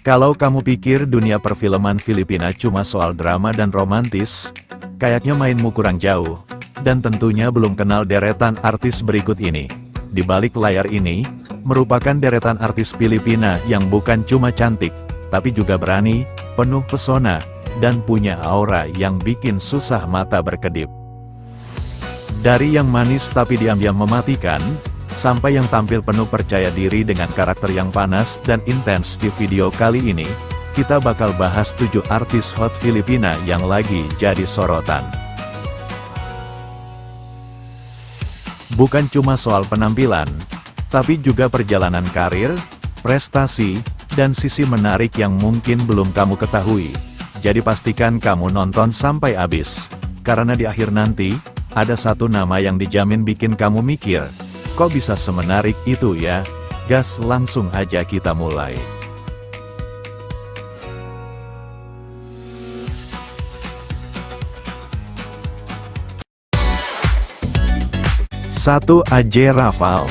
Kalau kamu pikir dunia perfilman Filipina cuma soal drama dan romantis, kayaknya mainmu kurang jauh. Dan tentunya belum kenal deretan artis berikut ini. Di balik layar ini, merupakan deretan artis Filipina yang bukan cuma cantik, tapi juga berani, penuh pesona, dan punya aura yang bikin susah mata berkedip. Dari yang manis tapi diam-diam mematikan, sampai yang tampil penuh percaya diri dengan karakter yang panas dan intens. Di video kali ini, kita bakal bahas 7 artis hot Filipina yang lagi jadi sorotan. Bukan cuma soal penampilan, tapi juga perjalanan karir, prestasi, dan sisi menarik yang mungkin belum kamu ketahui. Jadi pastikan kamu nonton sampai habis, karena di akhir nanti, ada satu nama yang dijamin bikin kamu mikir, kok bisa semenarik itu ya? Gas, langsung aja kita mulai. 1. Ajay Raval.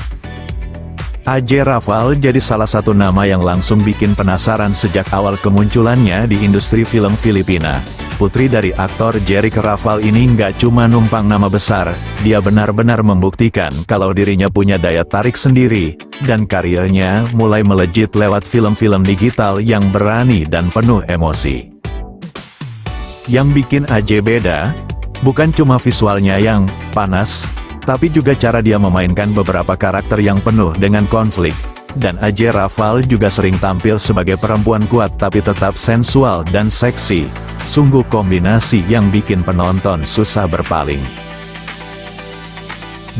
Ajay Raval jadi salah satu nama yang langsung bikin penasaran sejak awal kemunculannya di industri film Filipina. Putri dari aktor Jeric Raval ini nggak cuma numpang nama besar, dia benar-benar membuktikan kalau dirinya punya daya tarik sendiri, dan karirnya mulai melejit lewat film-film digital yang berani dan penuh emosi. Yang bikin Ajay beda, bukan cuma visualnya yang panas, tapi juga cara dia memainkan beberapa karakter yang penuh dengan konflik. Dan Ajay Raval juga sering tampil sebagai perempuan kuat tapi tetap sensual dan seksi. Sungguh kombinasi yang bikin penonton susah berpaling.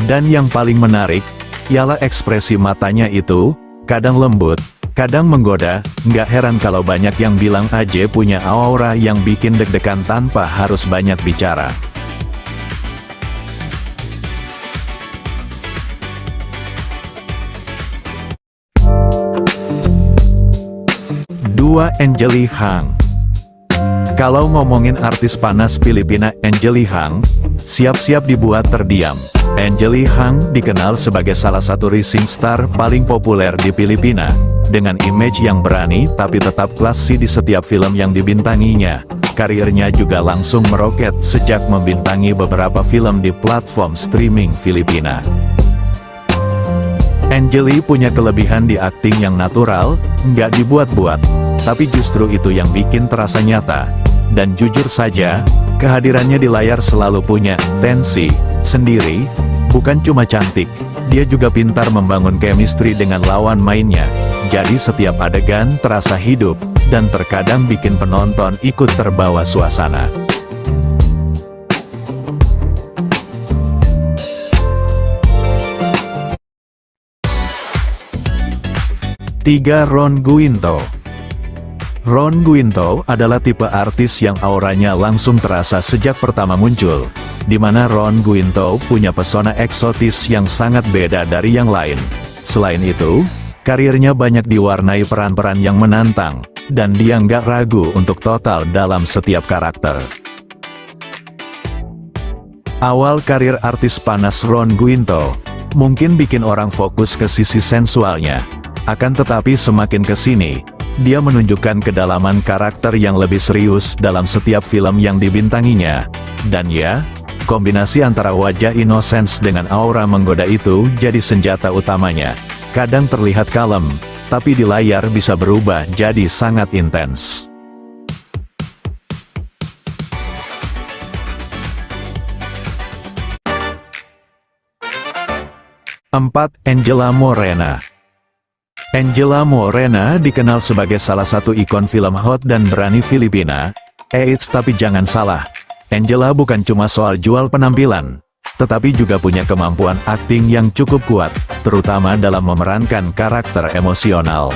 Dan yang paling menarik, ialah ekspresi matanya itu, kadang lembut, kadang menggoda. Nggak heran kalau banyak yang bilang Ajay punya aura yang bikin deg-degan tanpa harus banyak bicara. 2. Angeli Hang. Kalau ngomongin artis panas Filipina Angeli Hang, siap-siap dibuat terdiam. Angeli Hang dikenal sebagai salah satu rising star paling populer di Filipina, dengan image yang berani tapi tetap classy di setiap film yang dibintanginya. Karirnya juga langsung meroket sejak membintangi beberapa film di platform streaming Filipina. Angeli punya kelebihan di akting yang natural, nggak dibuat-buat, tapi justru itu yang bikin terasa nyata. Dan jujur saja, kehadirannya di layar selalu punya tensi sendiri. Bukan cuma cantik, dia juga pintar membangun chemistry dengan lawan mainnya. Jadi setiap adegan terasa hidup, dan terkadang bikin penonton ikut terbawa suasana. 3. Ron Guinto. Ron Guinto adalah tipe artis yang auranya langsung terasa sejak pertama muncul, di mana Ron Guinto punya pesona eksotis yang sangat beda dari yang lain. Selain itu, karirnya banyak diwarnai peran-peran yang menantang, dan dia nggak ragu untuk total dalam setiap karakter. Awal karir artis panas Ron Guinto mungkin bikin orang fokus ke sisi sensualnya. Akan tetapi semakin kesini, dia menunjukkan kedalaman karakter yang lebih serius dalam setiap film yang dibintanginya. Dan ya, kombinasi antara wajah innocence dengan aura menggoda itu jadi senjata utamanya. Kadang terlihat kalem, tapi di layar bisa berubah jadi sangat intens. 4. Angela Morena. Angela Morena dikenal sebagai salah satu ikon film hot dan berani Filipina. Tapi jangan salah, Angela bukan cuma soal jual penampilan, tetapi juga punya kemampuan akting yang cukup kuat, terutama dalam memerankan karakter emosional.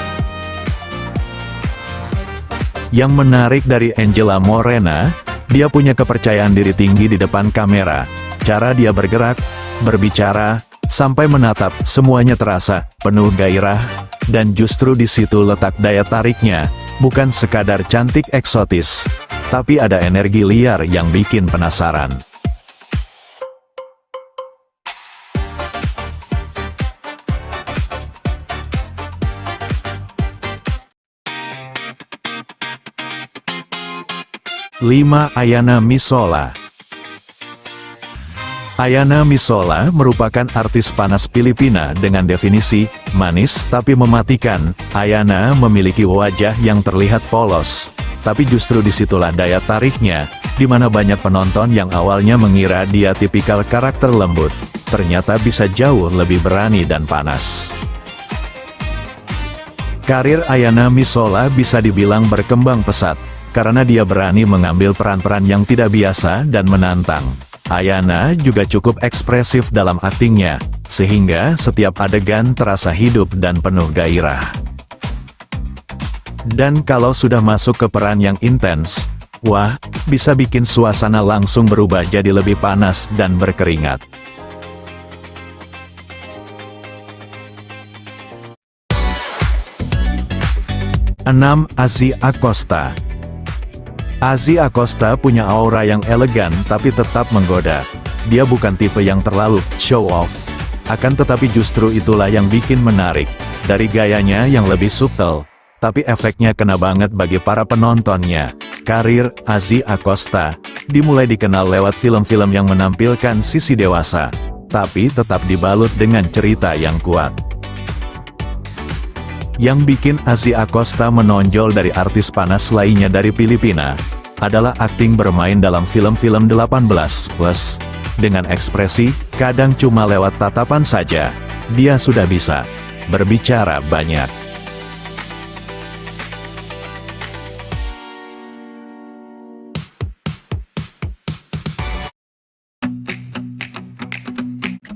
Yang menarik dari Angela Morena, dia punya kepercayaan diri tinggi di depan kamera. Cara dia bergerak, berbicara, sampai menatap, semuanya terasa penuh gairah. Dan justru di situ letak daya tariknya, bukan sekadar cantik eksotis, tapi ada energi liar yang bikin penasaran. 5. Ayana Misola. Ayana Misola merupakan artis panas Filipina dengan definisi manis tapi mematikan. Ayana memiliki wajah yang terlihat polos, tapi justru disitulah daya tariknya, di mana banyak penonton yang awalnya mengira dia tipikal karakter lembut, ternyata bisa jauh lebih berani dan panas. Karir Ayana Misola bisa dibilang berkembang pesat, karena dia berani mengambil peran-peran yang tidak biasa dan menantang. Ayana juga cukup ekspresif dalam aktingnya, sehingga setiap adegan terasa hidup dan penuh gairah. Dan kalau sudah masuk ke peran yang intens, wah, bisa bikin suasana langsung berubah jadi lebih panas dan berkeringat. 6. Azzy Acosta. Azzy Acosta punya aura yang elegan tapi tetap menggoda. Dia bukan tipe yang terlalu show off. Akan tetapi justru itulah yang bikin menarik. Dari gayanya yang lebih subtle, tapi efeknya kena banget bagi para penontonnya. Karir Azzy Acosta dimulai dikenal lewat film-film yang menampilkan sisi dewasa, tapi tetap dibalut dengan cerita yang kuat. Yang bikin Azzy Acosta menonjol dari artis panas lainnya dari Filipina, adalah akting bermain dalam film-film 18+. Dengan ekspresi, kadang cuma lewat tatapan saja, dia sudah bisa berbicara banyak.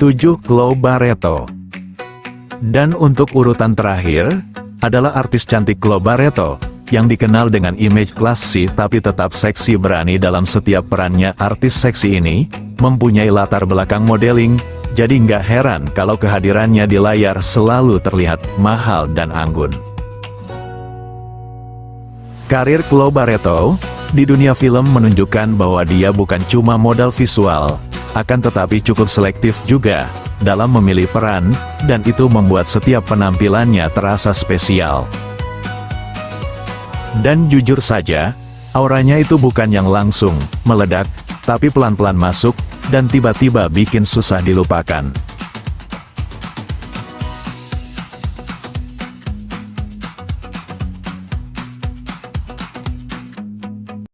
Tujuh. Chloe Barreto. Dan untuk urutan terakhir, adalah artis cantik Chloe Barreto, yang dikenal dengan image classy tapi tetap seksi berani dalam setiap perannya. Artis seksi ini, mempunyai latar belakang modeling, jadi nggak heran kalau kehadirannya di layar selalu terlihat mahal dan anggun. Karir Chloe Barreto, di dunia film menunjukkan bahwa dia bukan cuma modal visual, akan tetapi cukup selektif juga dalam memilih peran, dan itu membuat setiap penampilannya terasa spesial. Dan jujur saja, auranya itu bukan yang langsung meledak, tapi pelan-pelan masuk, dan tiba-tiba bikin susah dilupakan.